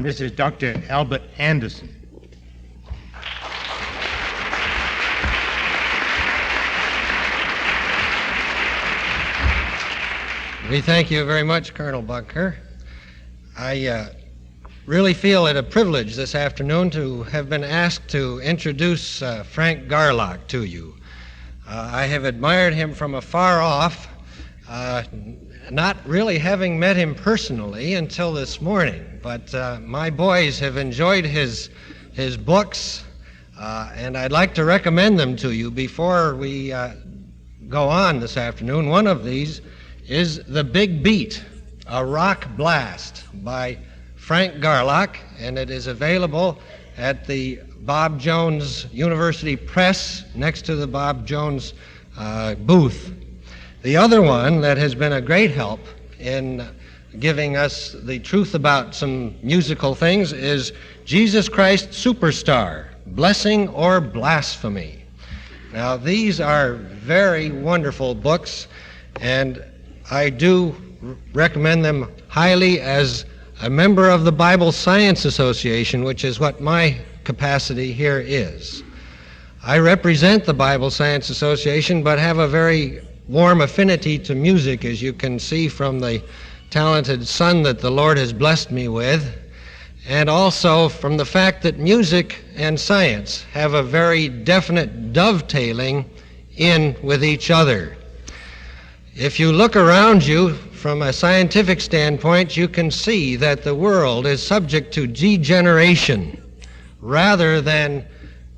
Mrs. Dr. Albert Anderson. We thank you very much, Colonel Bunker. I really feel it a privilege this afternoon to have been asked to introduce Frank Garlock to you. I have admired him from afar off, not really having met him personally until this morning, but my boys have enjoyed his books, and I'd like to recommend them to you before we go on this afternoon. One of these is The Big Beat, a Rock Blast by Frank Garlock, and it is available at the Bob Jones University Press next to the Bob Jones booth. The other one that has been a great help in giving us the truth about some musical things is Jesus Christ Superstar, Blessing or Blasphemy. Now, these are very wonderful books, and I do recommend them highly as a member of the Bible Science Association, which is what my capacity here is. I represent the Bible Science Association, but have a very warm affinity to music, as you can see from the talented son that the Lord has blessed me with, and also from the fact that music and science have a very definite dovetailing in with each other. If you look around you from a scientific standpoint, you can see that the world is subject to degeneration rather than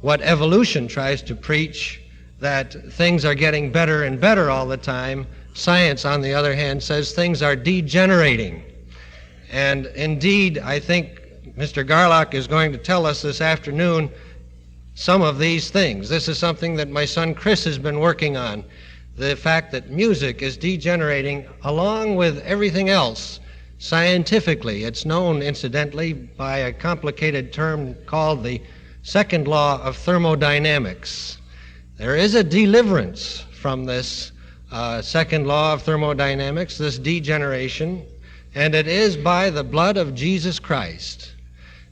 what evolution tries to preach, that things are getting better and better all the time. Science, on the other hand, says things are degenerating. And indeed, I think Mr. Garlock is going to tell us this afternoon some of these things. This is something that my son Chris has been working on, the fact that music is degenerating along with everything else scientifically. It's known, incidentally, by a complicated term called the second law of thermodynamics. There is a deliverance from this second law of thermodynamics, this degeneration, and it is by the blood of Jesus Christ.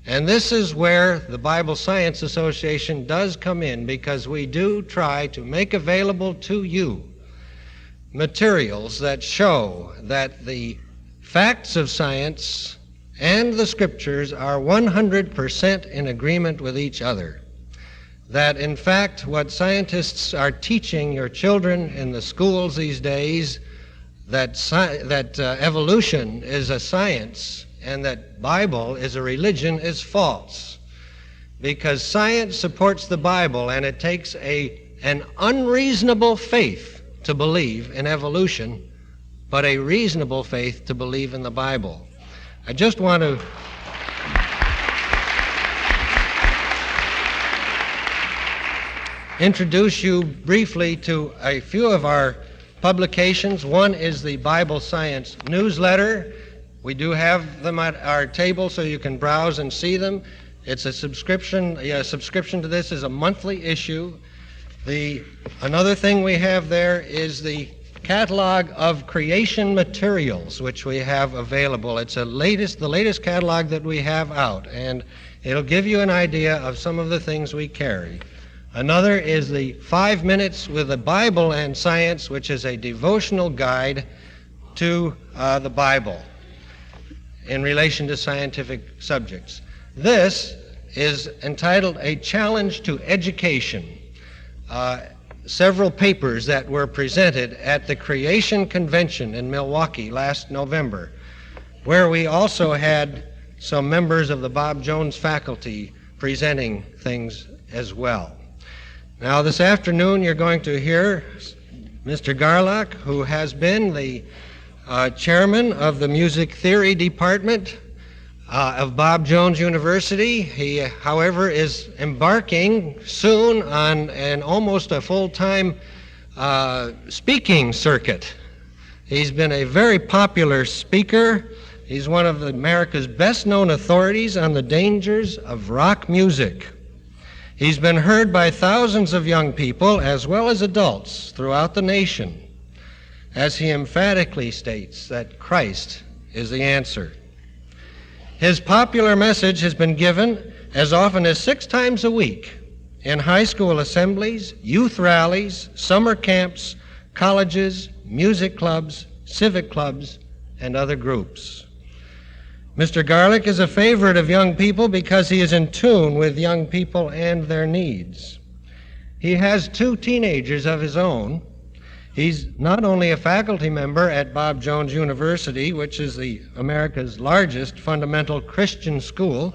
And this is where the Bible Science Association does come in, because we do try to make available to you materials that show that the facts of science and the scriptures are 100% in agreement with each other. That in fact what scientists are teaching your children in the schools these days, that evolution is a science and that Bible is a religion, is false. Because science supports the Bible, and it takes an unreasonable faith to believe in evolution, but a reasonable faith to believe in the Bible. I just want to introduce you briefly to a few of our publications. One is the Bible Science Newsletter. We do have them at our table so you can browse and see them. It's a subscription. A subscription to this is a monthly issue. Another thing we have there is the catalog of creation materials, which we have available. It's the latest catalog that we have out, and it'll give you an idea of some of the things we carry. Another is the 5 Minutes with the Bible and Science, which is a devotional guide to the Bible in relation to scientific subjects. This is entitled A Challenge to Education. Several papers that were presented at the Creation Convention in Milwaukee last November, where we also had some members of the Bob Jones faculty presenting things as well. Now this afternoon you're going to hear Mr. Garlock, who has been the chairman of the music theory department of Bob Jones University. He, however, is embarking soon on almost a full-time speaking circuit. He's been a very popular speaker. He's one of America's best-known authorities on the dangers of rock music. He's been heard by thousands of young people as well as adults throughout the nation, as he emphatically states that Christ is the answer. His popular message has been given as often as 6 times a week in high school assemblies, youth rallies, summer camps, colleges, music clubs, civic clubs, and other groups. Mr. Garlock is a favorite of young people because he is in tune with young people and their needs. He has 2 teenagers of his own. He's not only a faculty member at Bob Jones University, which is America's largest fundamental Christian school,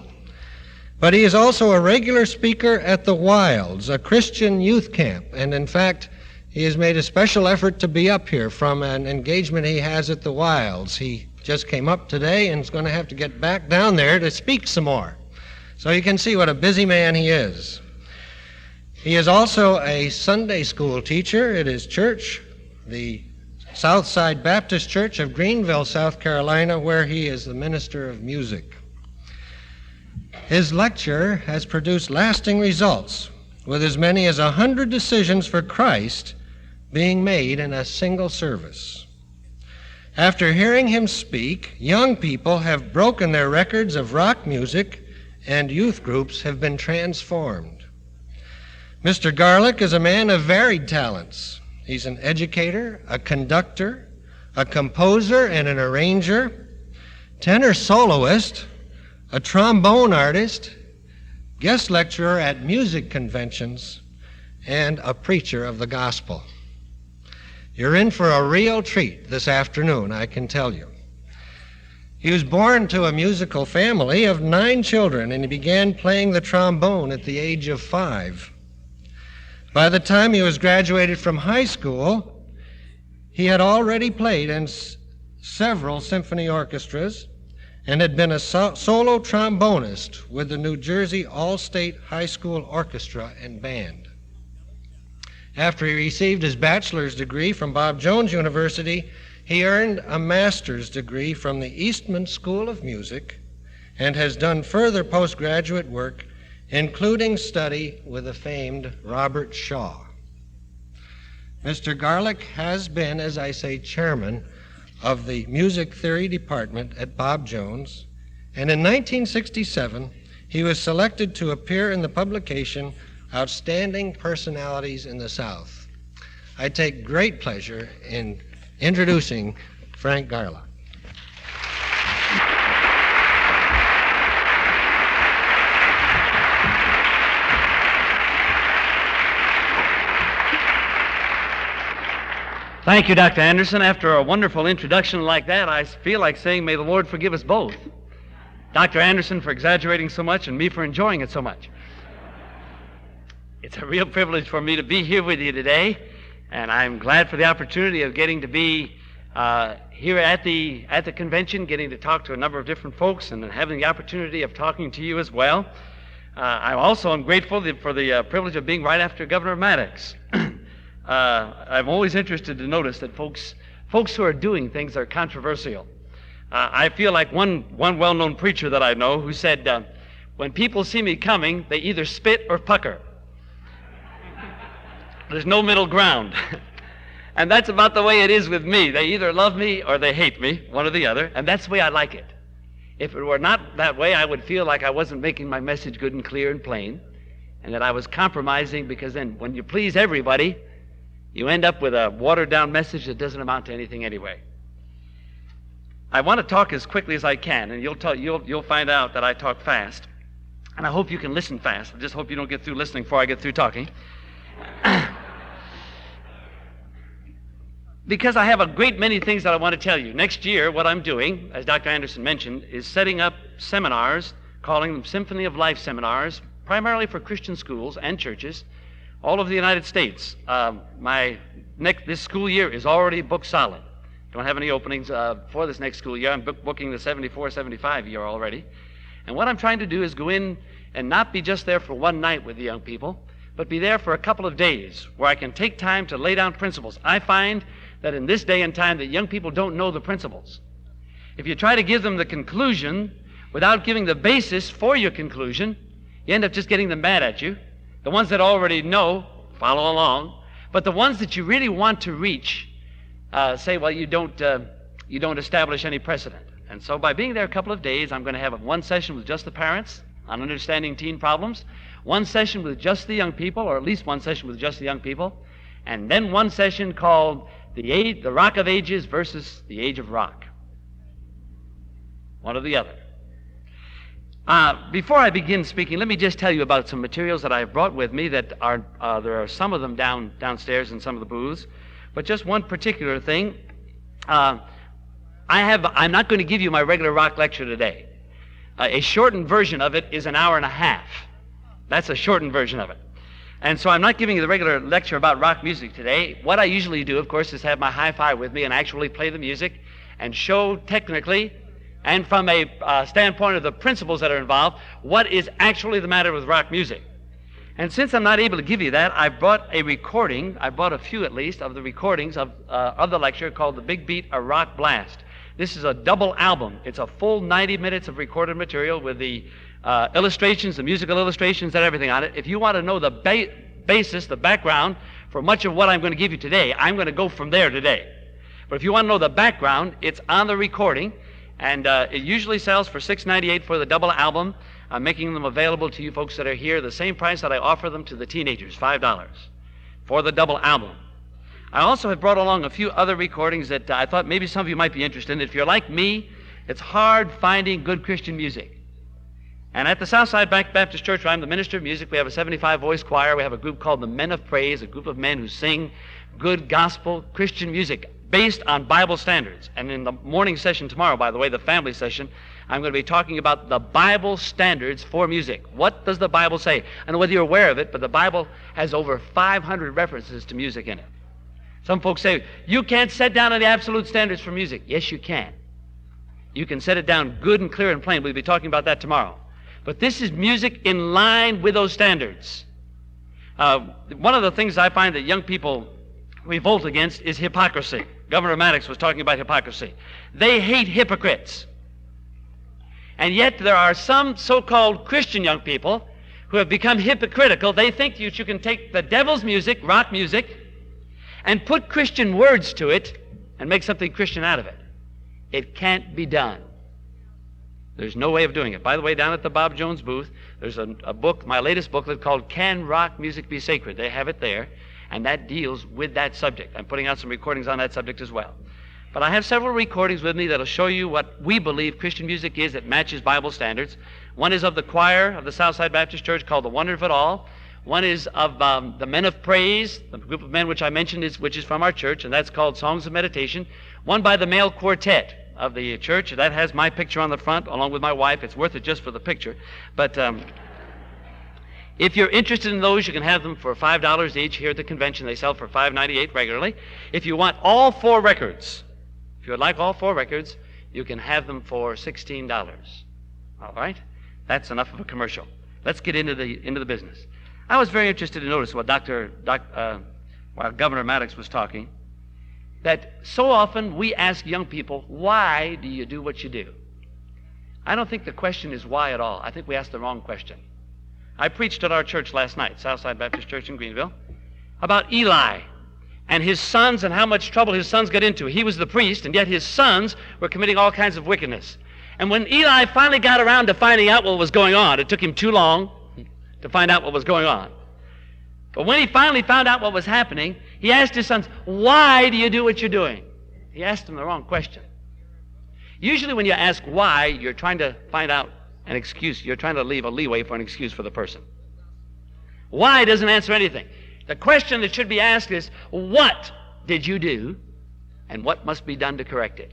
but he is also a regular speaker at the Wilds, a Christian youth camp. And in fact, he has made a special effort to be up here from an engagement he has at the Wilds. He just came up today and is going to have to get back down there to speak some more. So you can see what a busy man he is. He is also a Sunday school teacher at his church, the Southside Baptist Church of Greenville, South Carolina, where he is the minister of music. His lecture has produced lasting results, with as many as 100 decisions for Christ being made in a single service. After hearing him speak, young people have broken their records of rock music, and youth groups have been transformed. Mr. Garlock is a man of varied talents. He's an educator, a conductor, a composer and an arranger, tenor soloist, a trombone artist, guest lecturer at music conventions, and a preacher of the gospel. You're in for a real treat this afternoon, I can tell you. He was born to a musical family of 9 children, and he began playing the trombone at the age of 5. By the time he was graduated from high school, he had already played in several symphony orchestras and had been a solo trombonist with the New Jersey All-State High School Orchestra and Band. After he received his bachelor's degree from Bob Jones University, he earned a master's degree from the Eastman School of Music and has done further postgraduate work, including study with the famed Robert Shaw. Mr. Garlock has been, as I say, chairman of the music theory department at Bob Jones, and in 1967 he was selected to appear in the publication Outstanding Personalities in the South. I take great pleasure in introducing Frank Garlock. Thank you, Dr. Anderson. After a wonderful introduction like that, I feel like saying, may the Lord forgive us both. Dr. Anderson for exaggerating so much and me for enjoying it so much. It's a real privilege for me to be here with you today, and I'm glad for the opportunity of getting to be here at the convention, getting to talk to a number of different folks, and having the opportunity of talking to you as well. I also am grateful for the privilege of being right after Governor Maddox. I'm always interested to notice that folks who are doing things that are controversial. I feel like one well-known preacher that I know who said, when people see me coming, they either spit or pucker. There's no middle ground. And that's about the way it is with me. They either love me or they hate me, one or the other, and that's the way I like it. If it were not that way, I would feel like I wasn't making my message good and clear and plain, and that I was compromising, because then when you please everybody, you end up with a watered-down message that doesn't amount to anything anyway. I want to talk as quickly as I can, and you'll find out that I talk fast. And I hope you can listen fast. I just hope you don't get through listening before I get through talking. Because I have a great many things that I want to tell you. Next year, what I'm doing, as Dr. Anderson mentioned, is setting up seminars, calling them Symphony of Life seminars, primarily for Christian schools and churches, all over the United States. This school year is already booked solid. Don't have any openings for this next school year. I'm booking the 74-75 year already. And what I'm trying to do is go in and not be just there for one night with the young people, but be there for a couple of days where I can take time to lay down principles. I find that in this day and time that young people don't know the principles. If you try to give them the conclusion without giving the basis for your conclusion, you end up just getting them mad at you. The ones that already know, follow along. But the ones that you really want to reach, say, well, you don't establish any precedent. And so by being there a couple of days, I'm going to have one session with just the parents on understanding teen problems, one session with just the young people, or at least one session with just the young people, and then one session called the Rock of Ages versus the Age of Rock. One or the other. Before I begin speaking, let me just tell you about some materials that I've brought with me that are, there are some of them downstairs in some of the booths, but just one particular thing. I'm not going to give you my regular rock lecture today. A shortened version of it is an hour and a half. That's a shortened version of it. And so I'm not giving you the regular lecture about rock music today. What I usually do, of course, is have my hi-fi with me and actually play the music and show technically and from a standpoint of the principles that are involved what is actually the matter with rock music. And since I'm not able to give you that, I brought a recording, I brought a few at least, of the recordings of the lecture called The Big Beat, A Rock Blast. This is a double album. It's a full 90 minutes of recorded material with the illustrations, the musical illustrations and everything on it. If you want to know the basis, the background for much of what I'm going to give you today, I'm going to go from there today. But if you want to know the background, it's on the recording, and it usually sells for $6.98 for the double album. I'm making them available to you folks that are here, the same price that I offer them to the teenagers, $5 for the double album. I also have brought along a few other recordings that I thought maybe some of you might be interested in. If you're like me, it's hard finding good Christian music. And at the Southside Baptist Church, where I'm the minister of music, we have a 75-voice choir. We have a group called the Men of Praise, a group of men who sing good gospel Christian music based on Bible standards. And in the morning session tomorrow, by the way, the family session, I'm going to be talking about the Bible standards for music. What does the Bible say? I don't know whether you're aware of it, but the Bible has over 500 references to music in it. Some folks say, you can't set down any absolute standards for music. Yes, you can. You can set it down good and clear and plain. We'll be talking about that tomorrow. But this is music in line with those standards. One of the things I find that young people revolt against is hypocrisy. Governor Maddox was talking about hypocrisy. They hate hypocrites. And yet there are some so-called Christian young people who have become hypocritical. They think that you can take the devil's music, rock music, and put Christian words to it and make something Christian out of it. It can't be done. There's no way of doing it. By the way, down at the Bob Jones booth, there's a book, my latest booklet called Can Rock Music Be Sacred? They have it there, and that deals with that subject. I'm putting out some recordings on that subject as well. But I have several recordings with me that'll show you what we believe Christian music is that matches Bible standards. One is of the choir of the Southside Baptist Church called The Wonder of It All. One is of the Men of Praise, the group of men which I mentioned, which is from our church, and that's called Songs of Meditation. One by the male quartet of the church. That has my picture on the front, along with my wife. It's worth it just for the picture. But if you're interested in those, you can have them for $5 each here at the convention. They sell for $5.98 regularly. If you want all four records, if you would like all four records, you can have them for $16. All right? That's enough of a commercial. Let's get into the business. I was very interested to notice what while Governor Maddox was talking, that so often we ask young people, why do you do what you do? I don't think the question is why at all. I think we asked the wrong question. I preached at our church last night, Southside Baptist Church in Greenville, about Eli and his sons and how much trouble his sons got into. He was the priest, and yet his sons were committing all kinds of wickedness. And when Eli finally got around to finding out what was going on, it took him too long to find out what was going on. But when he finally found out what was happening, he asked his sons, why do you do what you're doing? He asked them the wrong question. Usually when you ask why, you're trying to find out an excuse. You're trying to leave a leeway for an excuse for the person. Why doesn't answer anything. The question that should be asked is, what did you do, and what must be done to correct it?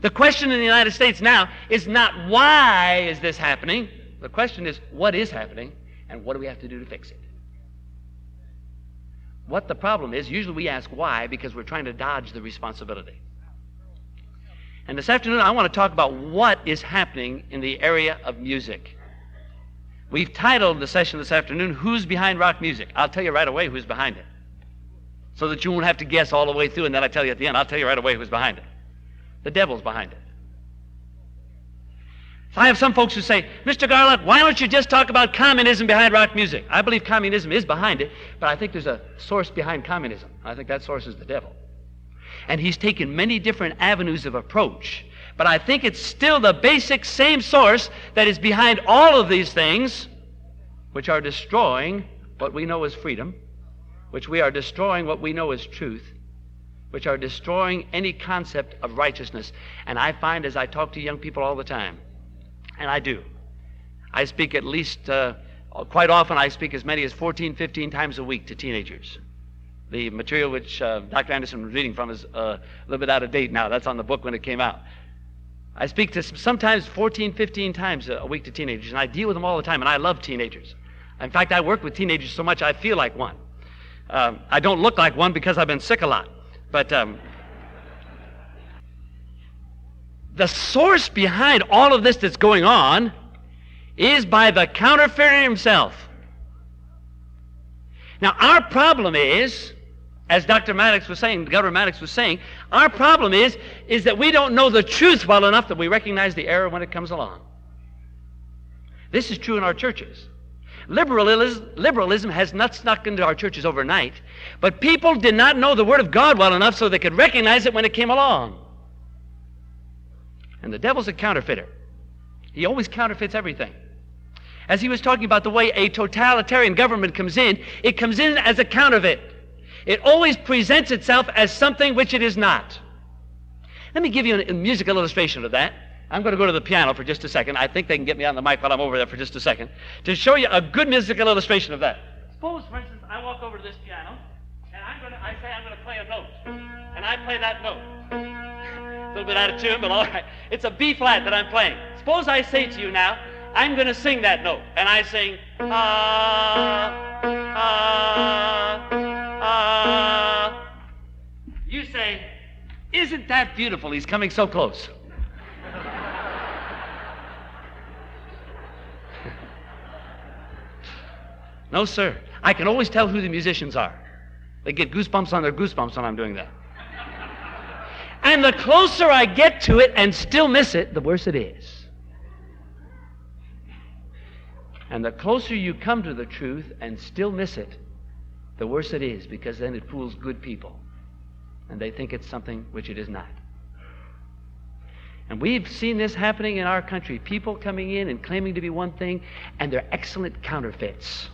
The question in the United States now is not why is this happening. The question is, what is happening, and what do we have to do to fix it? What the problem is, usually we ask why because we're trying to dodge the responsibility. And this afternoon, I want to talk about what is happening in the area of music. We've titled the session this afternoon, Who's Behind Rock Music? I'll tell you right away who's behind it, so that you won't have to guess all the way through, and then I tell you at the end, I'll tell you right away who's behind it. The devil's behind it. So I have some folks who say, Mr. Garlock, why don't you just talk about communism behind rock music? I believe communism is behind it, but I think there's a source behind communism. I think that source is the devil. And he's taken many different avenues of approach, But I think it's still the basic same source that is behind all of these things, which are destroying what we know as freedom, which we are destroying what we know as truth, which are destroying any concept of righteousness. And I find as I talk to young people all the time, and I do, I speak at least, quite often I speak as many as 14, 15 times a week to teenagers. The material which Dr. Anderson was reading from is a little bit out of date now. That's on the book when it came out. I speak to sometimes 14, 15 times a week to teenagers, and I deal with them all the time, and I love teenagers. In fact, I work with teenagers so much I feel like one. I don't look like one because I've been sick a lot. But the source behind all of this that's going on is by the counterfeiter himself. Now, our problem is, as Dr. Maddox was saying, Governor Maddox was saying, our problem is that we don't know the truth well enough that we recognize the error when it comes along. This is true in our churches. Liberalism has not snuck into our churches overnight, but people did not know the Word of God well enough so they could recognize it when it came along. And the devil's a counterfeiter. He always counterfeits everything. As he was talking about the way a totalitarian government comes in, it comes in as a counterfeit. It always presents itself as something which it is not. Let me give you a musical illustration of that. I'm going to go to the piano for just a second. I think they can get me on the mic while I'm over there for just a second to show you a good musical illustration of that. Suppose, for instance, I walk over to this piano and I say I'm going to play a note, and I play that note. A little bit out of tune, but all right. It's a B flat that I'm playing. Suppose I say to you now, I'm going to sing that note, and I sing You say, isn't that beautiful? He's coming so close. No, sir. I can always tell who the musicians are. They get goosebumps on their goosebumps when I'm doing that. And the closer I get to it and still miss it, the worse it is. And the closer you come to the truth and still miss it, the worse it is, because then it fools good people. And they think it's something which it is not. And we've seen this happening in our country. People coming in and claiming to be one thing, and they're excellent counterfeits.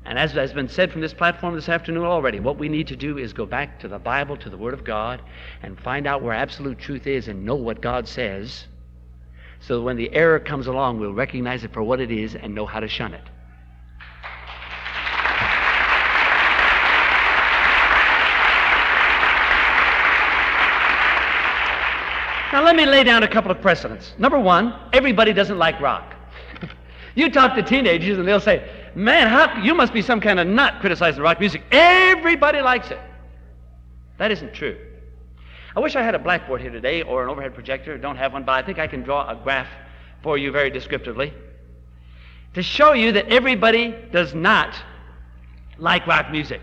And as has been said from this platform this afternoon already, what we need to do is go back to the Bible, to the Word of God, and find out where absolute truth is and know what God says, so that when the error comes along, we'll recognize it for what it is and know how to shun it. Now let me lay down a couple of precedents. Number one, everybody doesn't like rock. You talk to teenagers and they'll say, man, you must be some kind of nut criticizing rock music. Everybody likes it. That isn't true. I wish I had a blackboard here today or an overhead projector. I don't have one, but I think I can draw a graph for you very descriptively to show you that everybody does not like rock music.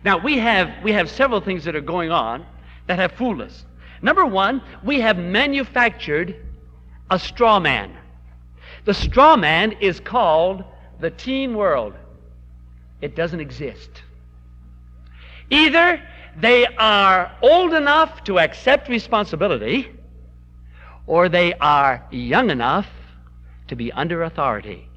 Now, we have several things that are going on that have fooled us. Number one, we have manufactured a straw man. The straw man is called the teen world. It doesn't exist. Either they are old enough to accept responsibility, or they are young enough to be under authority.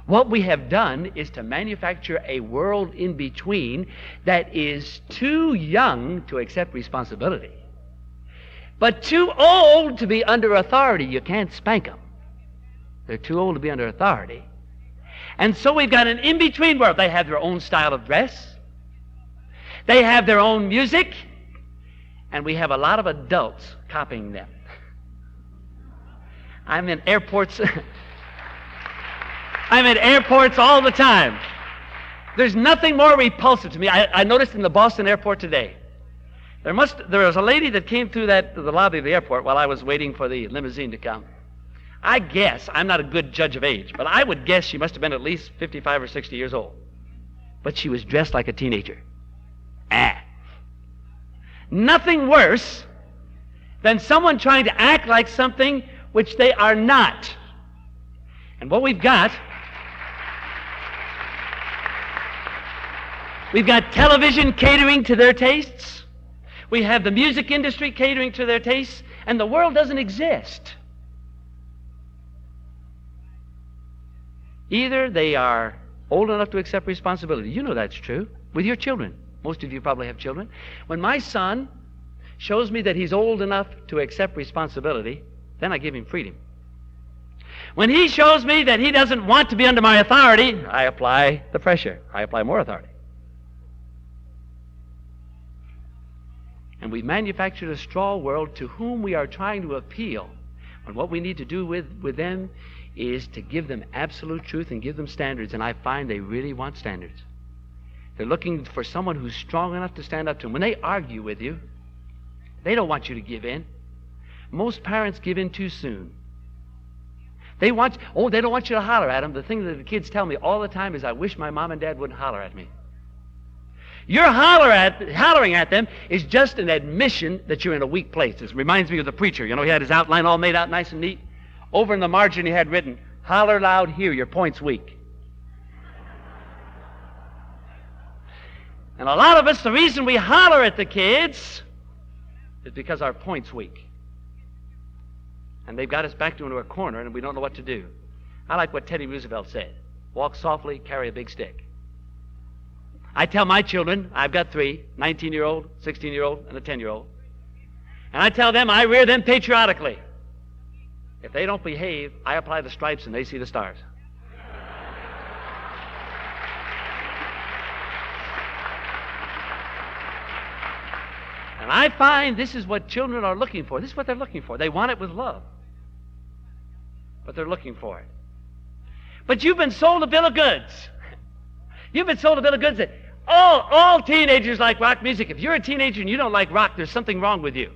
What we have done is to manufacture a world in between that is too young to accept responsibility, but too old to be under authority. You can't spank them. They're too old to be under authority. And so we've got an in-between world. They have their own style of dress. They have their own music. And we have a lot of adults copying them. I'm in airports. I'm in airports all the time. There's nothing more repulsive to me. I noticed in the Boston airport today, there was a lady that came through the lobby of the airport while I was waiting for the limousine to come. I guess, I'm not a good judge of age, but I would guess she must have been at least 55 or 60 years old. But she was dressed like a teenager. Nothing worse than someone trying to act like something which they are not. And what we've got television catering to their tastes. We have the music industry catering to their tastes, and the world doesn't exist. Either they are old enough to accept responsibility. You know that's true with your children. Most of you probably have children. When my son shows me that he's old enough to accept responsibility, then I give him freedom. When he shows me that he doesn't want to be under my authority, I apply the pressure. I apply more authority. And we've manufactured a straw world to whom we are trying to appeal. And what we need to do with them is to give them absolute truth and give them standards. And I find they really want standards. They're looking for someone who's strong enough to stand up to them. When they argue with you, they don't want you to give in. Most parents give in too soon. They don't want you to holler at them. The thing that the kids tell me all the time is, I wish my mom and dad wouldn't holler at me. Your hollering at them is just an admission that you're in a weak place. This reminds me of the preacher. You know, he had his outline all made out nice and neat. Over in the margin he had written, "Holler loud here, your point's weak." And a lot of us, the reason we holler at the kids is because our point's weak. And they've got us backed into a corner and we don't know what to do. I like what Teddy Roosevelt said. Walk softly, carry a big stick. I tell my children, I've got 3, 19-year-old, 16-year-old, and a 10-year-old. And I tell them I rear them patriotically. If they don't behave, I apply the stripes and they see the stars. And I find this is what children are looking for. This is what they're looking for. They want it with love. But they're looking for it. But you've been sold a bill of goods. You've been sold a bill of goods that all teenagers like rock music. If you're a teenager and you don't like rock, there's something wrong with you.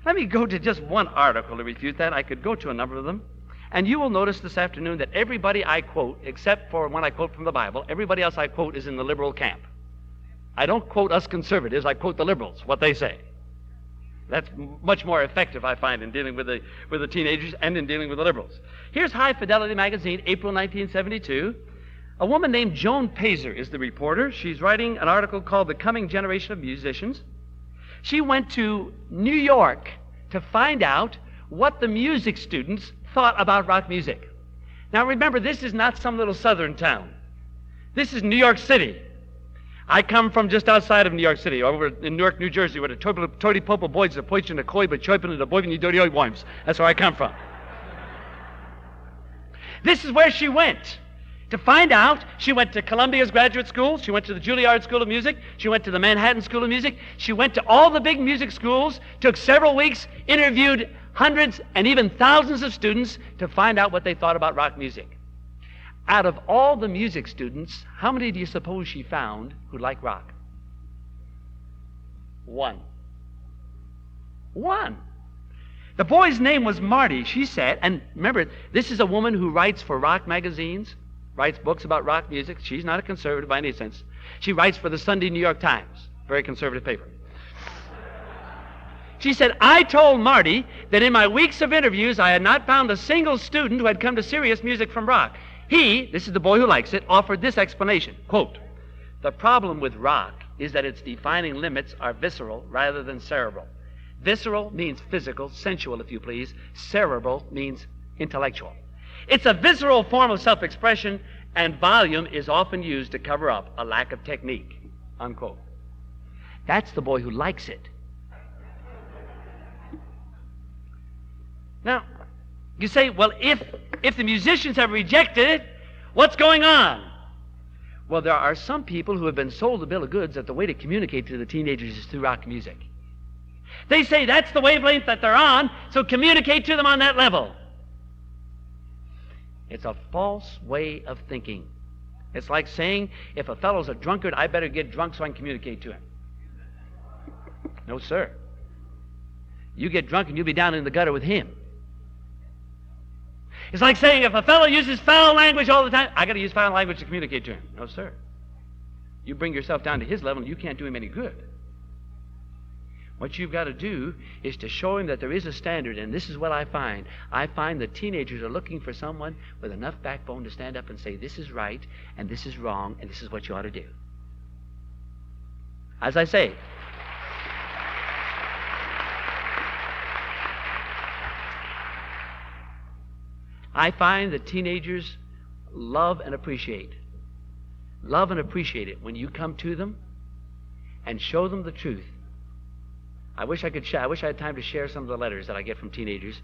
Let me go to just one article to refute that. I could go to a number of them. And you will notice this afternoon that everybody I quote, except for when I quote from the Bible, everybody else I quote is in the liberal camp. I don't quote us conservatives, I quote the liberals, what they say. That's much more effective, I find, in dealing with the teenagers and in dealing with the liberals. Here's High Fidelity Magazine, April 1972. A woman named Joan Pazer is the reporter. She's writing an article called The Coming Generation of Musicians. She went to New York to find out what the music students thought about rock music. Now remember, this is not some little southern town. This is New York City. I come from just outside of New York City, over in Newark, New Jersey, where the Tody Popo boys are poaching the koi, but choiping the boy when you dirty oi worms. That's where I come from. This is where she went to find out. She went to Columbia's graduate school. She went to the Juilliard School of Music. She went to the Manhattan School of Music. She went to all the big music schools, took several weeks, interviewed hundreds and even thousands of students to find out what they thought about rock music. Out of all the music students, how many do you suppose she found who like rock? One. The boy's name was Marty, she said, and remember, this is a woman who writes for rock magazines, writes books about rock music. She's not a conservative by any sense. She writes for the Sunday New York Times, very conservative paper. She said, I told Marty that in my weeks of interviews I had not found a single student who had come to serious music from rock. He, this is the boy who likes it, offered this explanation, quote, "The problem with rock is that its defining limits are visceral rather than cerebral. Visceral means physical, sensual, if you please. Cerebral means intellectual. It's a visceral form of self-expression, and volume is often used to cover up a lack of technique," unquote. That's the boy who likes it. Now, you say, well, if the musicians have rejected it, what's going on? Well, there are some people who have been sold a bill of goods that the way to communicate to the teenagers is through rock music. They say that's the wavelength that they're on, so communicate to them on that level. It's a false way of thinking. It's like saying, if a fellow's a drunkard, I better get drunk so I can communicate to him. No, sir. You get drunk and you'll be down in the gutter with him. It's like saying, if a fellow uses foul language all the time, I got to use foul language to communicate to him. No, sir. You bring yourself down to his level and you can't do him any good. What you've got to do is to show him that there is a standard, and this is what I find. I find that teenagers are looking for someone with enough backbone to stand up and say, this is right, and this is wrong, and this is what you ought to do. As I say, I find that teenagers love and appreciate it when you come to them and show them the truth. I wish I had time to share some of the letters that I get from teenagers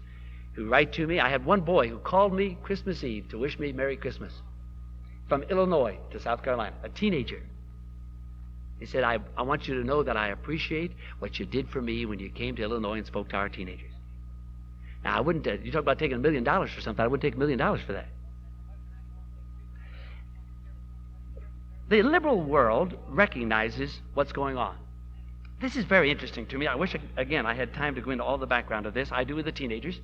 who write to me. I had one boy who called me Christmas Eve to wish me Merry Christmas from Illinois to South Carolina, a teenager. He said, I want you to know that I appreciate what you did for me when you came to Illinois and spoke to our teenagers. Now, I wouldn't, you talk about taking $1 million for something, I wouldn't take $1 million for that. The liberal world recognizes what's going on. This is very interesting to me. I wish, again, I had time to go into all the background of this. I do with the teenagers.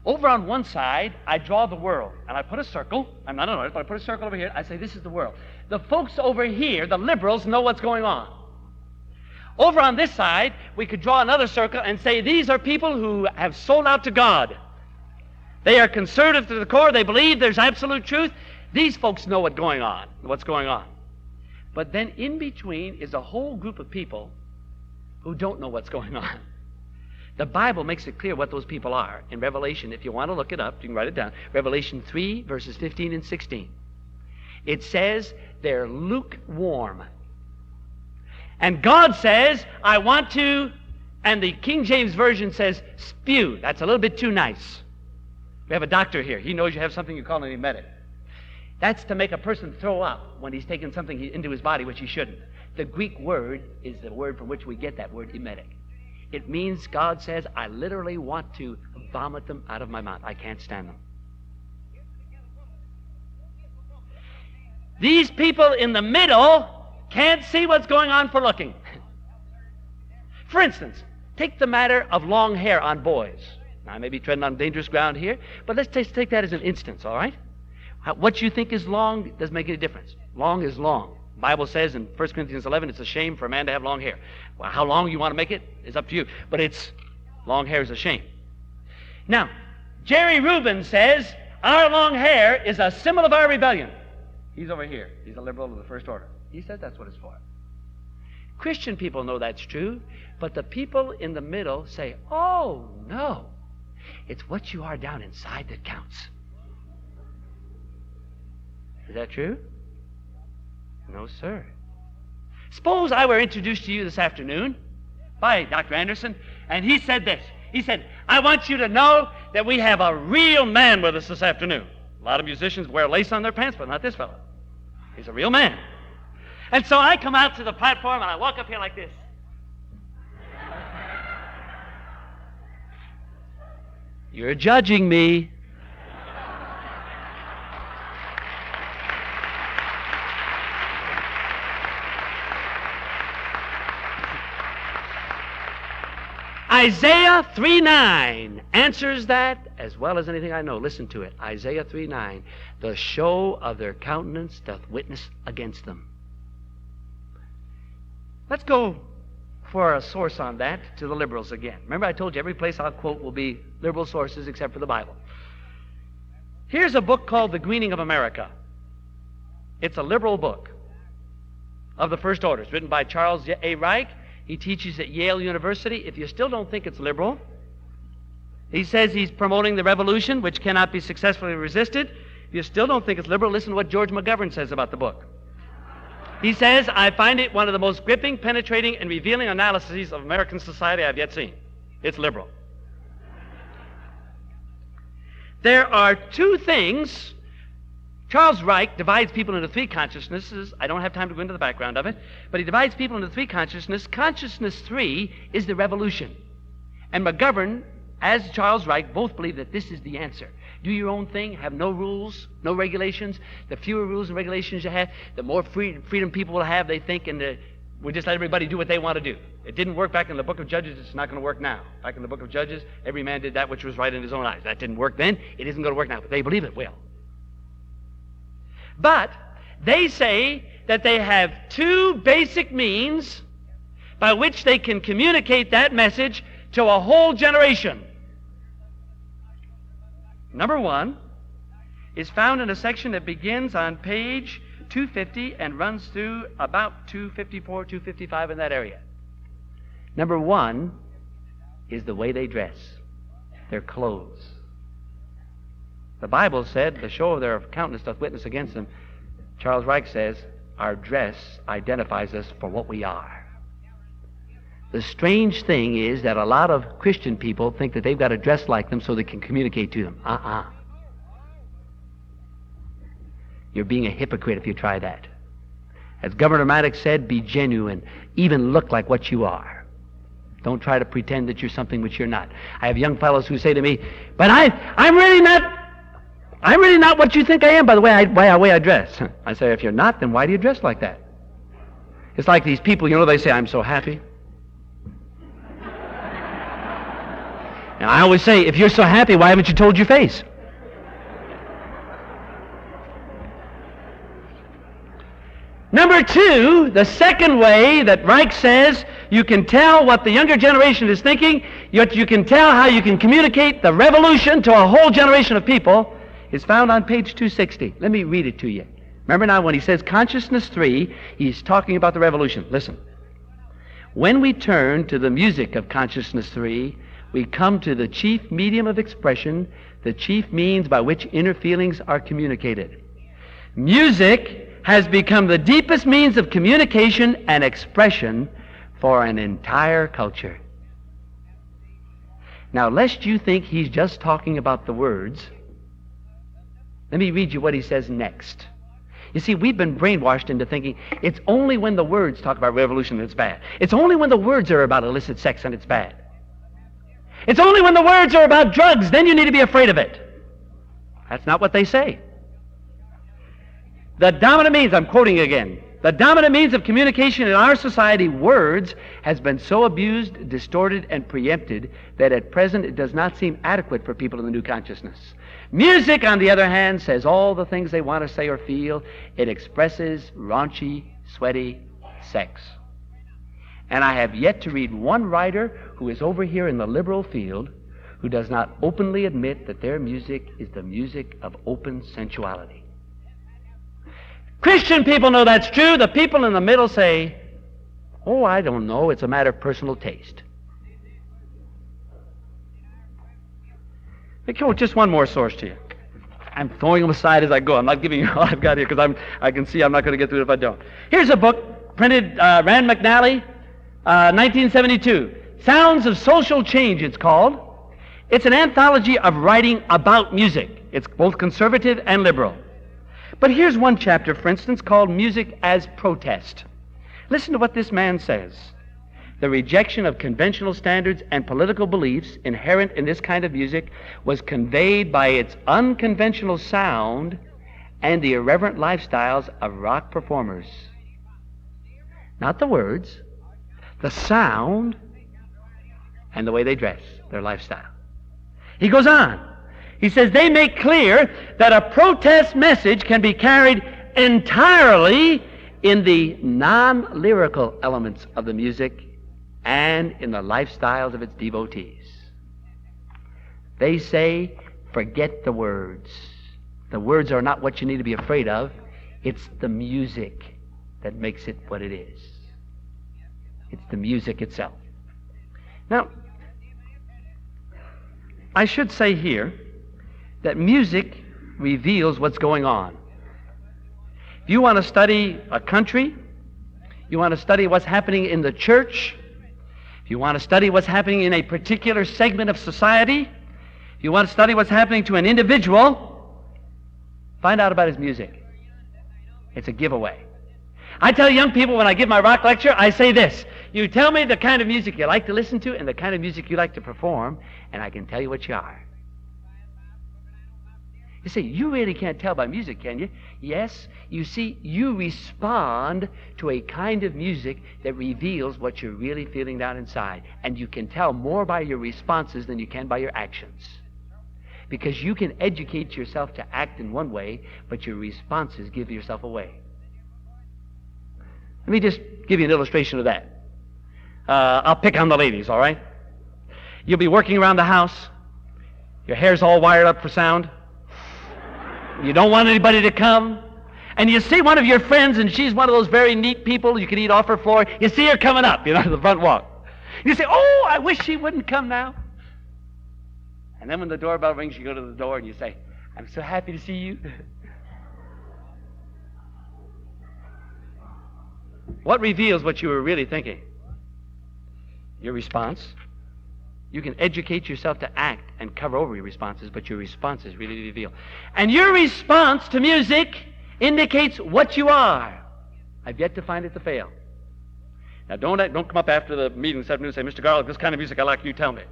Over on one side, I draw the world, and I put a circle. I'm not an artist, but I put a circle over here. I say, this is the world. The folks over here, the liberals, know what's going on. Over on this side, we could draw another circle and say, these are people who have sold out to God. They are conservative to the core. They believe there's absolute truth. These folks know what's going on. But then in between is a whole group of people who don't know what's going on. The Bible makes it clear what those people are. In Revelation, if you want to look it up, you can write it down. Revelation 3, verses 15 and 16. It says they're lukewarm. And God says, I want to, and the King James Version says, spew. That's a little bit too nice. We have a doctor here. He knows you have something you call an emetic. That's to make a person throw up when he's taken something into his body which he shouldn't. The Greek word is the word from which we get that word emetic. It means God says, I literally want to vomit them out of my mouth. I can't stand them. These people in the middle can't see what's going on for looking. For instance, take the matter of long hair on boys. Now, I may be treading on dangerous ground here, but let's take that as an instance, all right? What you think is long doesn't make any difference. Long is long. The Bible says in 1 Corinthians 11, it's a shame for a man to have long hair. Well, how long you want to make it is up to you. But long hair is a shame. Now, Jerry Rubin says, our long hair is a symbol of our rebellion. He's over here. He's a liberal of the first order. He says that's what it's for. Christian people know that's true, but the people in the middle say, oh, no. It's what you are down inside that counts. Is that true? No, sir. Suppose I were introduced to you this afternoon by Dr. Anderson, and he said this. He said, I want you to know that we have a real man with us this afternoon. A lot of musicians wear lace on their pants, but not this fellow. He's a real man. And so I come out to the platform, and I walk up here like this. You're judging me. Isaiah 3:9 answers that as well as anything I know. Listen to it. Isaiah 3:9. The show of their countenance doth witness against them. Let's go for a source on that to the liberals again. Remember, I told you every place I'll quote will be liberal sources except for the Bible. Here's a book called The Greening of America. It's a liberal book of the first order. It's written by Charles A. Reich. He teaches at Yale University. If you still don't think it's liberal, he says he's promoting the revolution, which cannot be successfully resisted. If you still don't think it's liberal, listen to what George McGovern says about the book. He says, I find it one of the most gripping, penetrating, and revealing analyses of American society I've yet seen. It's liberal. There are two things. Charles Reich divides people into three consciousnesses. I don't have time to go into the background of it, but he divides people into three consciousnesses. Consciousness 3 is the revolution. And McGovern, as Charles Reich, both believe that this is the answer. Do your own thing, have no rules, no regulations. The fewer rules and regulations you have, the more freedom people will have, they think, and we'll just let everybody do what they want to do. It didn't work back in the book of Judges, it's not going to work now. Back in the book of Judges, every man did that which was right in his own eyes. That didn't work then, it isn't going to work now, but they believe it will. But they say that they have two basic means by which they can communicate that message to a whole generation. Number one is found in a section that begins on page 250 and runs through about 254, 255 in that area. Number one is the way they dress, their clothes. The Bible said, the show of their countenance doth witness against them. Charles Reich says, our dress identifies us for what we are. The strange thing is that a lot of Christian people think that they've got to dress like them so they can communicate to them. You're being a hypocrite if you try that. As Governor Maddox said, be genuine. Even look like what you are. Don't try to pretend that you're something which you're not. I have young fellows who say to me, but I'm really not what you think I am by the way I dress. I say, if you're not, then why do you dress like that? It's like these people, they say, I'm so happy. And I always say, if you're so happy, why haven't you told your face? Number two, the second way that Reich says you can tell what the younger generation is thinking, yet you can tell how you can communicate the revolution to a whole generation of people, is found on page 260. Let me read it to you. Remember now, when he says Consciousness 3, he's talking about the revolution. Listen. When we turn to the music of Consciousness 3, we come to the chief medium of expression, the chief means by which inner feelings are communicated. Music has become the deepest means of communication and expression for an entire culture. Now, lest you think he's just talking about the words, let me read you what he says next. You see, we've been brainwashed into thinking it's only when the words talk about revolution that it's bad. It's only when the words are about illicit sex and it's bad. It's only when the words are about drugs, then you need to be afraid of it. That's not what they say. The dominant means, I'm quoting again, the dominant means of communication in our society, words, has been so abused, distorted, and preempted that at present it does not seem adequate for people in the new consciousness. Music, on the other hand, says all the things they want to say or feel. It expresses raunchy, sweaty sex. And I have yet to read one writer who is over here in the liberal field who does not openly admit that their music is the music of open sensuality. Christian people know that's true. The people in the middle say, oh, I don't know, it's a matter of personal taste. Let me quote just one more source to you. I'm throwing them aside as I go. I'm not giving you all I've got here because I can see I'm not going to get through it if I don't. Here's a book, printed Rand McNally, 1972. Sounds of Social Change, it's called. It's an anthology of writing about music. It's both conservative and liberal. But here's one chapter, for instance, called Music as Protest. Listen to what this man says. The rejection of conventional standards and political beliefs inherent in this kind of music was conveyed by its unconventional sound and the irreverent lifestyles of rock performers. Not the words, the sound and the way they dress, their lifestyle. He goes on. He says they make clear that a protest message can be carried entirely in the non-lyrical elements of the music and in the lifestyles of its devotees. They say, forget the words. The words are not what you need to be afraid of. It's the music that makes it what it is. It's the music itself. Now, I should say here that music reveals what's going on. If you want to study a country, you want to study what's happening in the church, if you want to study what's happening in a particular segment of society, if you want to study what's happening to an individual, find out about his music. It's a giveaway. I tell young people when I give my rock lecture, I say this: you tell me the kind of music you like to listen to and the kind of music you like to perform, and I can tell you what you are. You see, you really can't tell by music, can you? Yes, you see, you respond to a kind of music that reveals what you're really feeling down inside. And you can tell more by your responses than you can by your actions. Because you can educate yourself to act in one way, but your responses give yourself away. Let me just give you an illustration of that. I'll pick on the ladies, all right? You'll be working around the house. Your hair's all wired up for sound. You don't want anybody to come. And you see one of your friends, and she's one of those very neat people you can eat off her floor. You see her coming up, to the front walk. You say, oh, I wish she wouldn't come now. And then when the doorbell rings, you go to the door and you say, I'm so happy to see you. What reveals what you were really thinking? Your response. You can educate yourself to act and cover over your responses, but your responses really reveal. And your response to music indicates what you are. I've yet to find it to fail. Now, don't come up after the meeting this afternoon and say, Mr. Garlock, this kind of music I like, you tell me.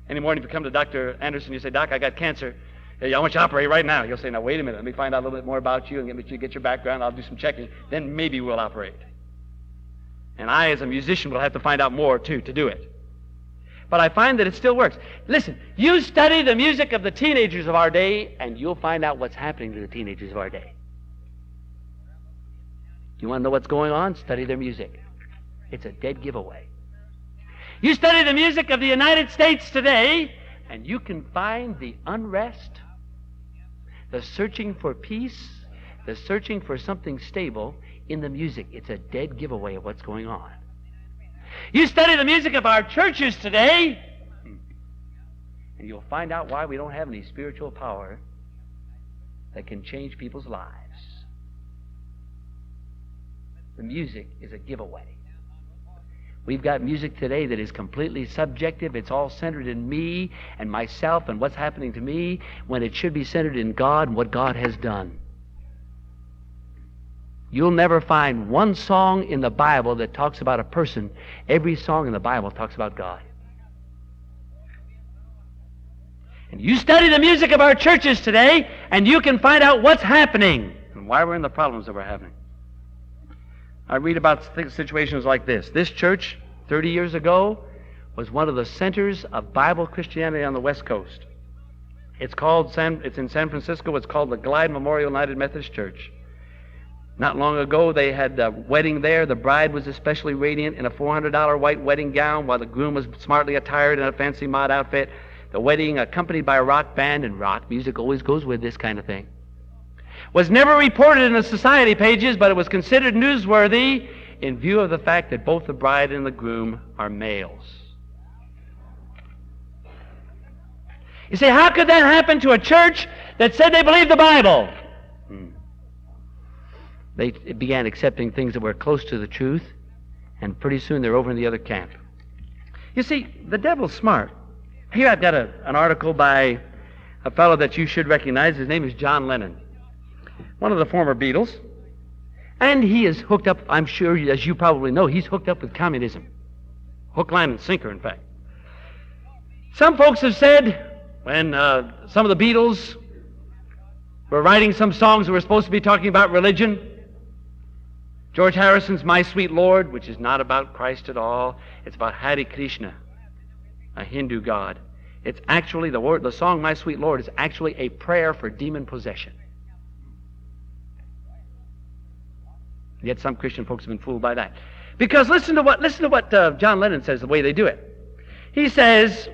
Any morning if you come to Dr. Anderson, you say, Doc, I got cancer. Hey, I want you to operate right now. He'll say, now, wait a minute. Let me find out a little bit more about you and get your background. I'll do some checking. Then maybe we'll operate. And I, as a musician, will have to find out more, too, to do it. But I find that it still works. Listen, you study the music of the teenagers of our day, and you'll find out what's happening to the teenagers of our day. You want to know what's going on? Study their music. It's a dead giveaway. You study the music of the United States today, and you can find the unrest, the searching for peace, the searching for something stable in the music. It's a dead giveaway of what's going on. You study the music of our churches today, and you'll find out why we don't have any spiritual power that can change people's lives. The music is a giveaway. We've got music today that is completely subjective. It's all centered in me and myself and what's happening to me, when it should be centered in God and what God has done. You'll never find one song in the Bible that talks about a person. Every song in the Bible talks about God. And you study the music of our churches today, and you can find out what's happening and why we're in the problems that we're having. I read about situations like this. This church, 30 years ago, was one of the centers of Bible Christianity on the West Coast. It's in San Francisco. It's called the Glide Memorial United Methodist Church. Not long ago, they had a wedding there. The bride was especially radiant in a $400 white wedding gown, while the groom was smartly attired in a fancy mod outfit. The wedding, accompanied by a rock band, and rock music always goes with this kind of thing, was never reported in the society pages, but it was considered newsworthy in view of the fact that both the bride and the groom are males. You say, how could that happen to a church that said they believed the Bible? They began accepting things that were close to the truth, and pretty soon they're over in the other camp. You see, the devil's smart. Here I've got an article by a fellow that you should recognize. His name is John Lennon, one of the former Beatles. And he is hooked up, I'm sure, as you probably know, he's hooked up with communism. Hook, line, and sinker, in fact. Some folks have said, when some of the Beatles were writing some songs that were supposed to be talking about religion, George Harrison's My Sweet Lord, which is not about Christ at all, it's about Hare Krishna, a Hindu god. It's actually, the song My Sweet Lord is actually a prayer for demon possession. Yet some Christian folks have been fooled by that. Because listen to what John Lennon says, the way they do it. He says,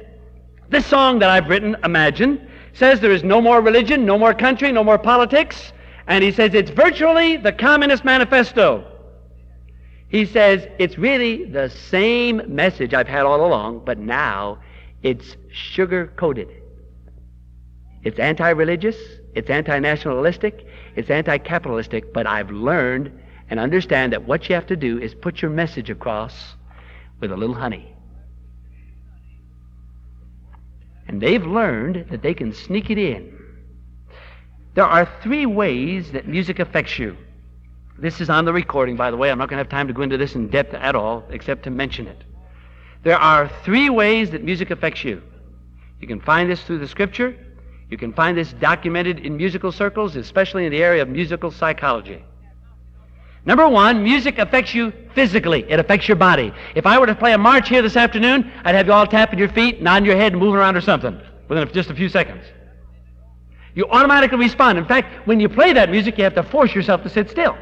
this song that I've written, Imagine, says there is no more religion, no more country, no more politics. And he says it's virtually the Communist Manifesto. He says it's really the same message I've had all along, but now it's sugar-coated. It's anti-religious, it's anti-nationalistic, it's anti-capitalistic, but I've learned and understand that what you have to do is put your message across with a little honey. And they've learned that they can sneak it in. There are 3 ways that music affects you. This is on the recording, by the way. I'm not going to have time to go into this in depth at all, except to mention it. There are 3 ways that music affects you. You can find this through the Scripture. You can find this documented in musical circles, especially in the area of musical psychology. Number 1, music affects you physically. It affects your body. If I were to play a march here this afternoon, I'd have you all tapping your feet, nodding your head, and moving around or something within just a few seconds. You automatically respond. In fact, when you play that music, you have to force yourself to sit still.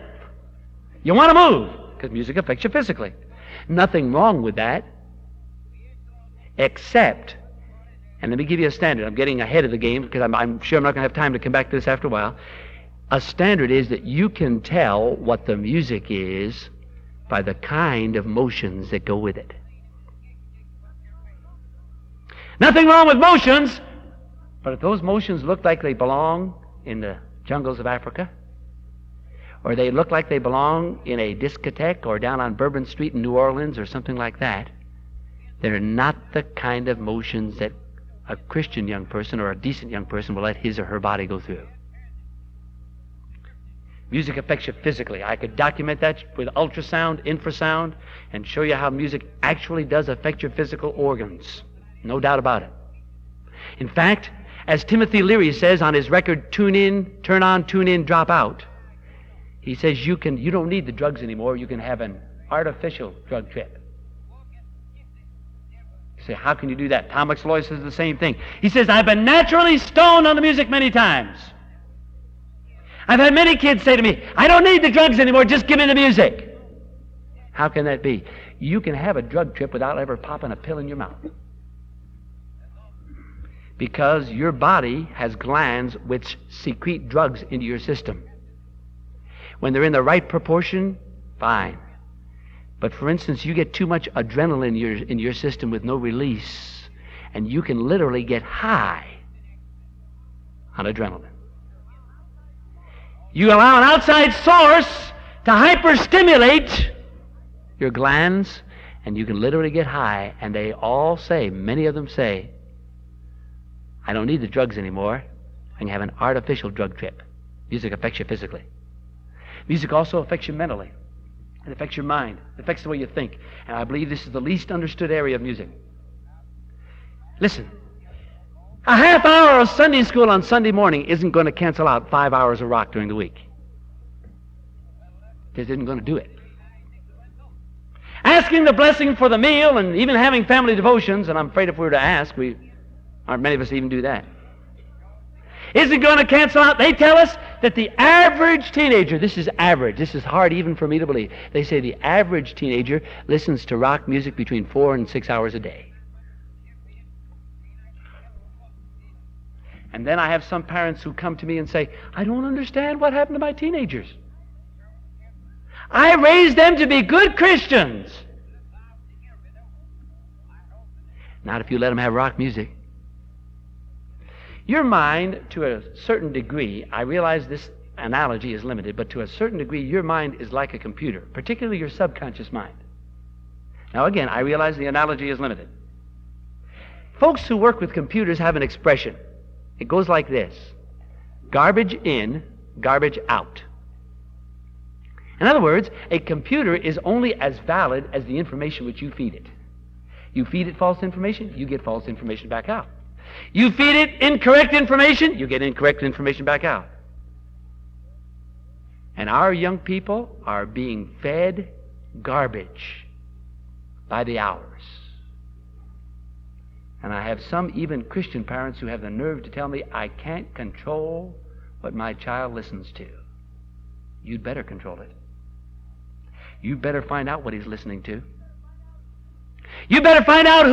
You want to move, because music affects you physically. Nothing wrong with that, except, and let me give you a standard. I'm getting ahead of the game, because I'm sure I'm not going to have time to come back to this after a while. A standard is that you can tell what the music is by the kind of motions that go with it. Nothing wrong with motions, but if those motions look like they belong in the jungles of Africa, or they look like they belong in a discotheque or down on Bourbon Street in New Orleans or something like that, they're not the kind of motions that a Christian young person or a decent young person will let his or her body go through. Music affects you physically. I could document that with ultrasound, infrasound, and show you how music actually does affect your physical organs. No doubt about it. In fact, as Timothy Leary says on his record, Tune In, Turn On, Tune In, Drop Out, he says you don't need the drugs anymore. You can have an artificial drug trip. You say, how can you do that? Thomas Loy says the same thing. He says, I've been naturally stoned on the music many times. I've had many kids say to me, I don't need the drugs anymore, just give me the music. How can that be? You can have a drug trip without ever popping a pill in your mouth. Because your body has glands which secrete drugs into your system. When they're in the right proportion, fine. But for instance, you get too much adrenaline in your system with no release, and you can literally get high on adrenaline. You allow an outside source to hyperstimulate your glands, and you can literally get high. And they all say, many of them say, I don't need the drugs anymore. I can have an artificial drug trip. Music affects you physically. Music also affects you mentally. It affects your mind. It affects the way you think. And I believe this is the least understood area of music. Listen. A half hour of Sunday school on Sunday morning isn't going to cancel out 5 hours of rock during the week. It isn't going to do it. Asking the blessing for the meal and even having family devotions, and I'm afraid if we were to ask, aren't many of us even do that, isn't going to cancel out. They tell us that the average teenager, this is average, this is hard even for me to believe, they say the average teenager listens to rock music between 4 and 6 hours a day. And then I have some parents who come to me and say, I don't understand what happened to my teenagers. I raised them to be good Christians. Not if you let them have rock music. Your mind, to a certain degree, I realize this analogy is limited, but to a certain degree, your mind is like a computer, particularly your subconscious mind. Now again, I realize the analogy is limited. Folks who work with computers have an expression. It goes like this: garbage in, garbage out. In other words, a computer is only as valid as the information which you feed it. You feed it false information, you get false information back out. You feed it incorrect information, you get incorrect information back out. And our young people are being fed garbage by the hours. And I have some even Christian parents who have the nerve to tell me, I can't control what my child listens to. You'd better control it. You better find out what he's listening to. You better find out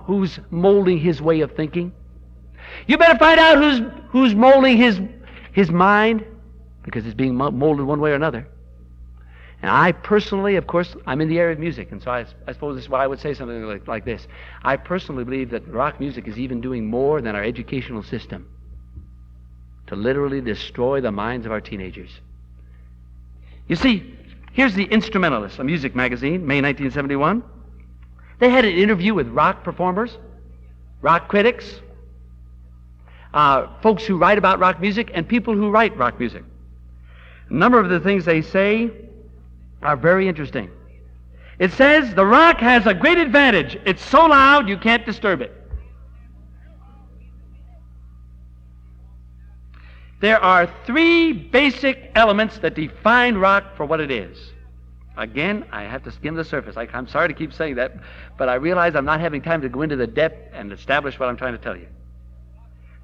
who's molding his way of thinking. You better find out who's molding his mind, because it's being molded one way or another. And I personally, of course, I'm in the area of music, and so I suppose this is why I would say something like this. I personally believe that rock music is even doing more than our educational system to literally destroy the minds of our teenagers. You see, here's the Instrumentalist, a music magazine, May 1971. They had an interview with rock performers, rock critics, folks who write about rock music, and people who write rock music. A number of the things they say are very interesting. It says the rock has a great advantage. It's so loud you can't disturb it. There are three basic elements that define rock for what it is. Again, I have to skim the surface. I'm sorry to keep saying that, but I realize I'm not having time to go into the depth and establish what I'm trying to tell you.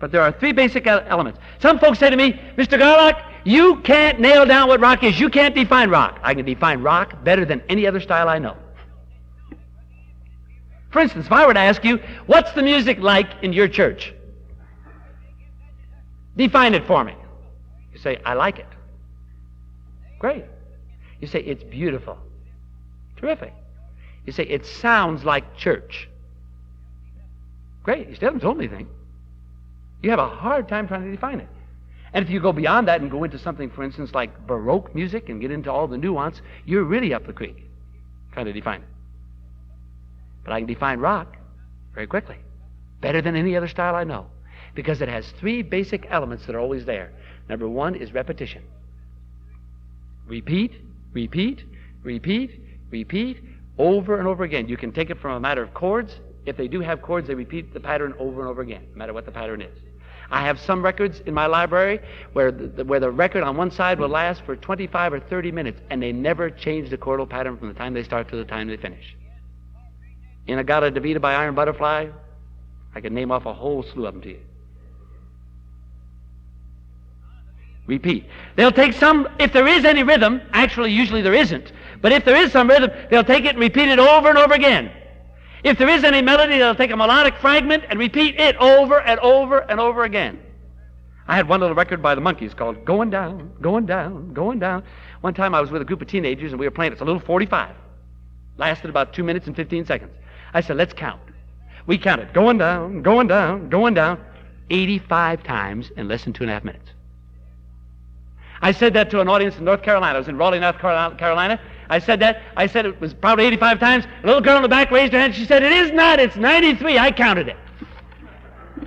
But there are three basic elements. Some folks say to me, Mr. Garlock, you can't nail down what rock is. You can't define rock. I can define rock better than any other style I know. For instance, if I were to ask you, what's the music like in your church? Define it for me. You say, I like it. Great. You say, it's beautiful. Terrific. You say, it sounds like church. Great. You still haven't told me anything. You have a hard time trying to define it. And if you go beyond that and go into something, for instance, like Baroque music and get into all the nuance, you're really up the creek trying to define it. But I can define rock very quickly, better than any other style I know, because it has three basic elements that are always there. Number one is repetition. Repeat, repeat, repeat, repeat, over and over again. You can take it from a matter of chords. If they do have chords, they repeat the pattern over and over again, no matter what the pattern is. I have some records in my library where the record on one side will last for 25 or 30 minutes, and they never change the chordal pattern from the time they start to the time they finish. Inagata Davida by Iron Butterfly, I can name off a whole slew of them to you. Repeat. They'll take some, if there is any rhythm, actually usually there isn't, but if there is some rhythm, they'll take it and repeat it over and over again. If there is any melody, they'll take a melodic fragment and repeat it over and over and over again. I had one little record by the Monkees called Going Down, Going Down, Going Down. One time I was with a group of teenagers and we were playing it. It's a little 45. Lasted about 2 minutes and 15 seconds. I said, let's count. We counted going down, going down, going down, 85 times in less than 2.5 minutes. I said that to an audience in North Carolina. I was in Raleigh, North Carolina. I said it was probably 85 times. A little girl in the back raised her hand. She said, it is not, it's 93. I counted it. I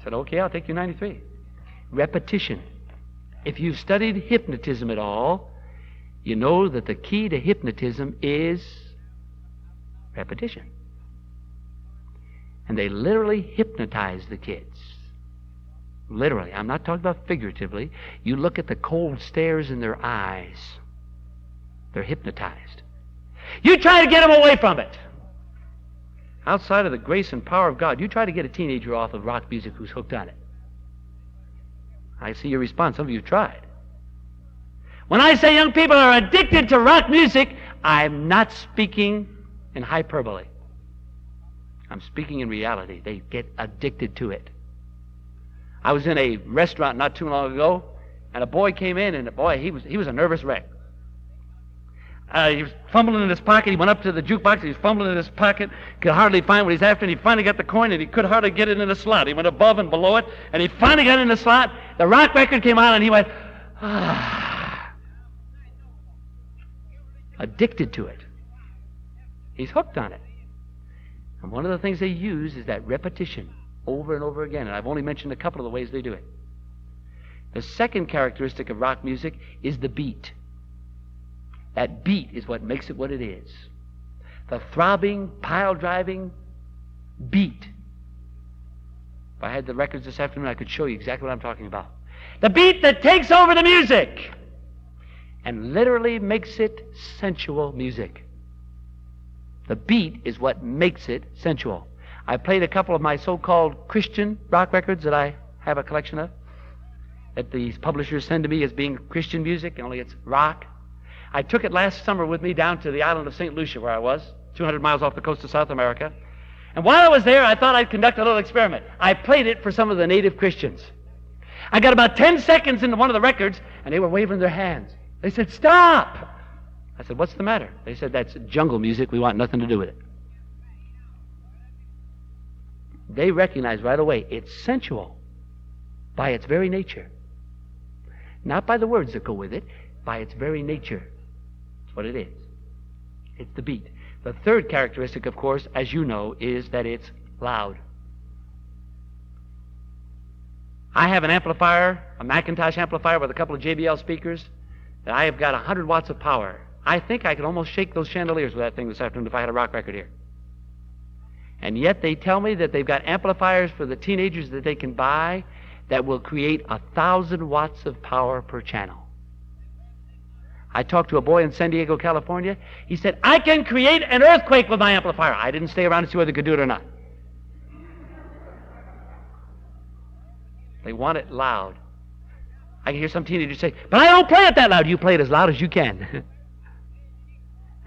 said, okay, I'll take you 93. Repetition. If you've studied hypnotism at all, you know that the key to hypnotism is repetition. And they literally hypnotize the kids. Literally. I'm not talking about figuratively. You look at the cold stares in their eyes. They're hypnotized. You try to get them away from it. Outside of the grace and power of God, you try to get a teenager off of rock music who's hooked on it. I see your response. Some of you tried. When I say young people are addicted to rock music, I'm not speaking in hyperbole. I'm speaking in reality. They get addicted to it. I was in a restaurant not too long ago, and a boy came in, and he was a nervous wreck. He was fumbling in his pocket. He went up to the jukebox. He was fumbling in his pocket. Could hardly find what he's after, and he finally got the coin, and he could hardly get it in the slot. He went above and below it, and he finally got it in the slot. The rock record came on, and he went, ah. Addicted to it. He's hooked on it. And one of the things they use is that repetition over and over again, and I've only mentioned a couple of the ways they do it. The second characteristic of rock music is the beat. That beat is what makes it what it is. The throbbing, pile-driving beat. If I had the records this afternoon, I could show you exactly what I'm talking about. The beat that takes over the music and literally makes it sensual music. The beat is what makes it sensual. I played a couple of my so-called Christian rock records that I have a collection of, that these publishers send to me as being Christian music, only it's rock. I took it last summer with me down to the island of St. Lucia, where I was, 200 miles off the coast of South America. And while I was there, I thought I'd conduct a little experiment. I played it for some of the native Christians. I got about 10 seconds into one of the records, and they were waving their hands. They said, stop! I said, what's the matter? They said, that's jungle music. We want nothing to do with it. They recognize right away it's sensual by its very nature. Not by the words that go with it, by its very nature. That's what it is. It's the beat. The third characteristic, of course, as you know, is that it's loud. I have an amplifier, a Macintosh amplifier with a couple of JBL speakers, that I have got 100 watts of power. I think I could almost shake those chandeliers with that thing this afternoon if I had a rock record here. And yet they tell me that they've got amplifiers for the teenagers that they can buy that will create 1,000 watts of power per channel. I talked to a boy in San Diego, California. He said, I can create an earthquake with my amplifier. I didn't stay around to see whether they could do it or not. They want it loud. I can hear some teenagers say, but I don't play it that loud. You play it as loud as you can.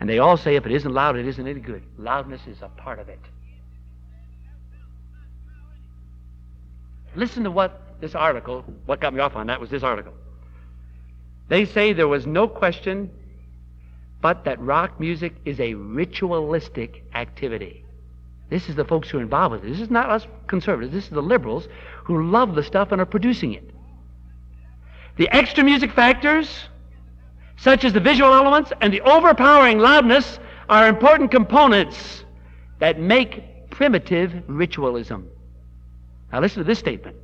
And they all say if it isn't loud, it isn't any good. Loudness is a part of it. Listen to what this article, what got me off on that was this article. They say there was no question but that rock music is a ritualistic activity. This is the folks who are involved with it. This is not us conservatives. This is the liberals who love the stuff and are producing it. The extra music factors, such as the visual elements and the overpowering loudness, are important components that make primitive ritualism. Now listen to this statement.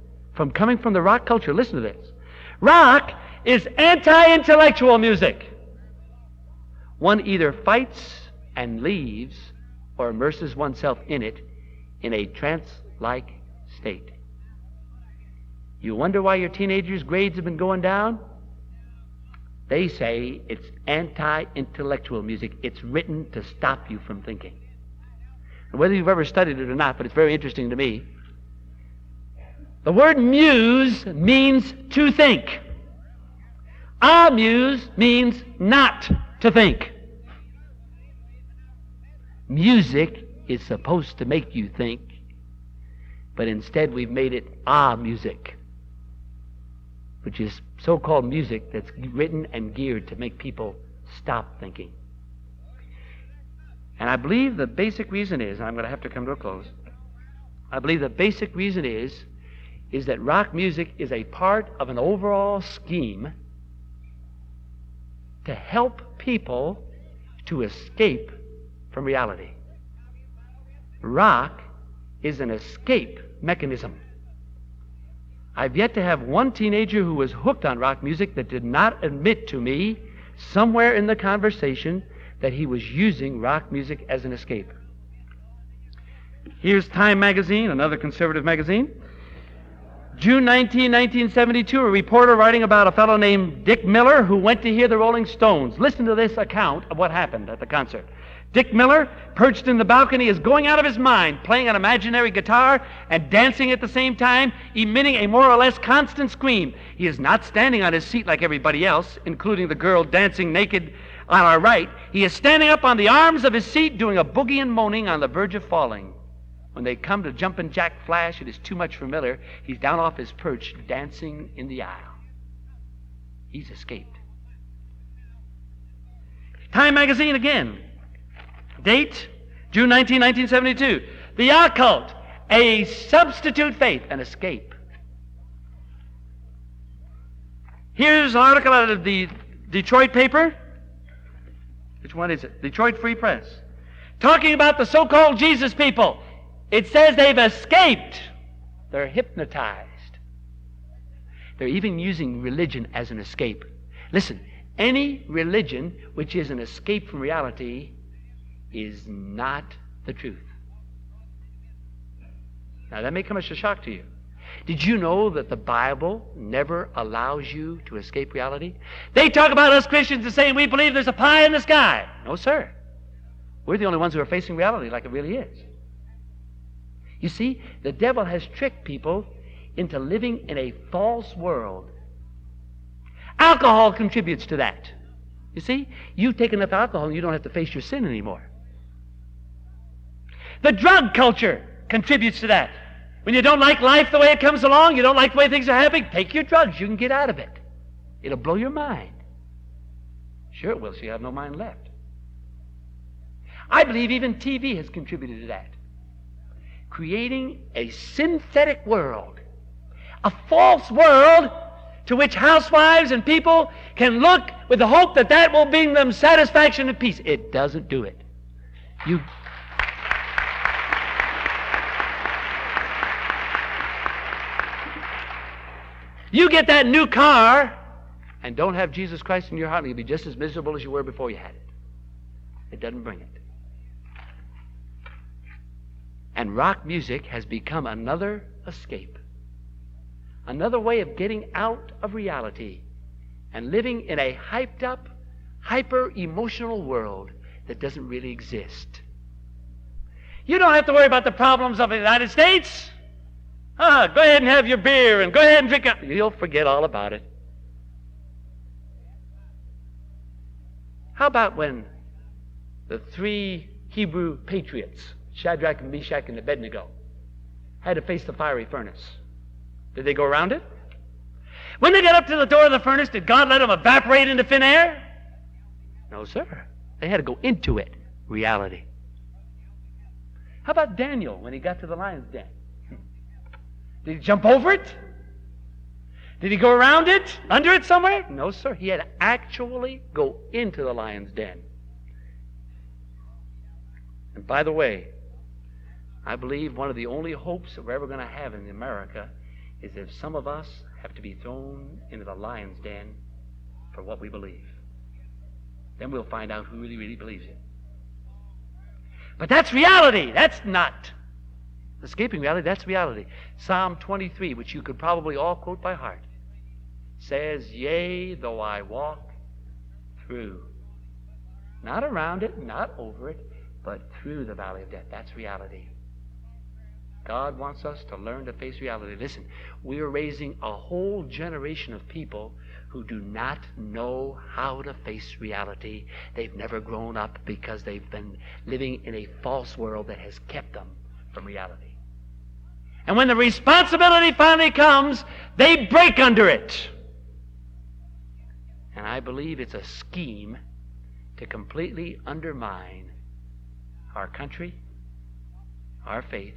Coming from the rock culture, listen to this. Rock is anti-intellectual music. One either fights and leaves or immerses oneself in it in a trance-like state. You wonder why your teenagers' grades have been going down? They say it's anti-intellectual music. It's written to stop you from thinking. And whether you've ever studied it or not, but it's very interesting to me, the word muse means to think. Amuse means not to think. Music is supposed to make you think, but instead we've made it music, which is so-called music that's written and geared to make people stop thinking. And I believe the basic reason is, and I'm going to have to come to a close, I believe the basic reason is that rock music is a part of an overall scheme to help people to escape from reality. Rock is an escape mechanism. I've yet to have one teenager who was hooked on rock music that did not admit to me somewhere in the conversation that he was using rock music as an escape. Here's Time magazine, another conservative magazine. June 19, 1972, a reporter writing about a fellow named Dick Miller who went to hear the Rolling Stones. Listen to this account of what happened at the concert. Dick Miller, perched in the balcony, is going out of his mind, playing an imaginary guitar and dancing at the same time, emitting a more or less constant scream. He is not standing on his seat like everybody else, including the girl dancing naked on our right. He is standing up on the arms of his seat, doing a boogie and moaning on the verge of falling. When they come to Jumpin' Jack Flash, it is too much for Miller. He's down off his perch, dancing in the aisle. He's escaped. Time magazine again. Date, June 19, 1972. The occult, a substitute faith, an escape. Here's an article out of the Detroit paper. Which one is it? Detroit Free Press. Talking about the so-called Jesus people. It says they've escaped. They're hypnotized. They're even using religion as an escape. Listen, any religion which is an escape from reality is not the truth. Now, that may come as a shock to you. Did you know that the Bible never allows you to escape reality? They talk about us Christians as saying we believe there's a pie in the sky. No, sir. We're the only ones who are facing reality like it really is. You see, the devil has tricked people into living in a false world. Alcohol contributes to that. You see, you take enough alcohol and you don't have to face your sin anymore. The drug culture contributes to that. When you don't like life the way it comes along, you don't like the way things are happening, take your drugs. You can get out of it. It'll blow your mind. Sure it will, so you have no mind left. I believe even TV has contributed to that. Creating a synthetic world, a false world to which housewives and people can look with the hope that that will bring them satisfaction and peace. It doesn't do it. You get that new car and don't have Jesus Christ in your heart, and you'll be just as miserable as you were before you had it. It doesn't bring it. And rock music has become another escape, another way of getting out of reality and living in a hyped-up, hyper-emotional world that doesn't really exist. You don't have to worry about the problems of the United States. Go ahead and have your beer and go ahead and drink it. You'll forget all about it. How about when the three Hebrew patriots, Shadrach and Meshach and Abednego, had to face the fiery furnace? Did they go around it? When they got up to the door of the furnace, did God let them evaporate into thin air? No, sir. They had to go into it, reality. How about Daniel when he got to the lion's den? Did he jump over it? Did he go around it? Under it somewhere? No, sir. He had to actually go into the lion's den. And by the way, I believe one of the only hopes that we're ever going to have in America is if some of us have to be thrown into the lion's den for what we believe. Then we'll find out who really, really believes it. But that's reality. That's not escaping reality. That's reality. Psalm 23, which you could probably all quote by heart, says, "Yea, though I walk through." Not around it, not over it, but through the valley of death. That's reality. God wants us to learn to face reality. Listen, we're raising a whole generation of people who do not know how to face reality. They've never grown up because they've been living in a false world that has kept them from reality. And when the responsibility finally comes, they break under it. And I believe it's a scheme to completely undermine our country, our faith,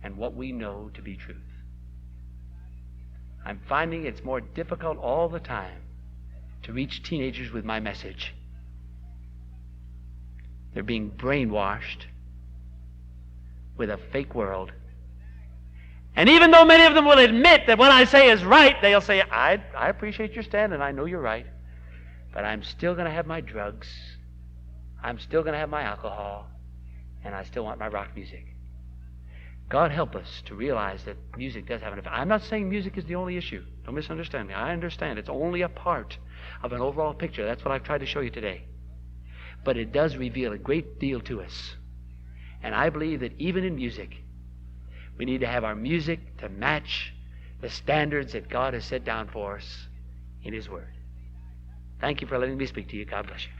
and what we know to be truth. I'm finding it's more difficult all the time to reach teenagers with my message. They're being brainwashed with a fake world. And even though many of them will admit that what I say is right, they'll say, I appreciate your stand and I know you're right, but I'm still going to have my drugs, I'm still going to have my alcohol, and I still want my rock music. God help us to realize that music does have an effect. I'm not saying music is the only issue. Don't misunderstand me. I understand it's only a part of an overall picture. That's what I've tried to show you today. But it does reveal a great deal to us. And I believe that even in music, we need to have our music to match the standards that God has set down for us in His Word. Thank you for letting me speak to you. God bless you.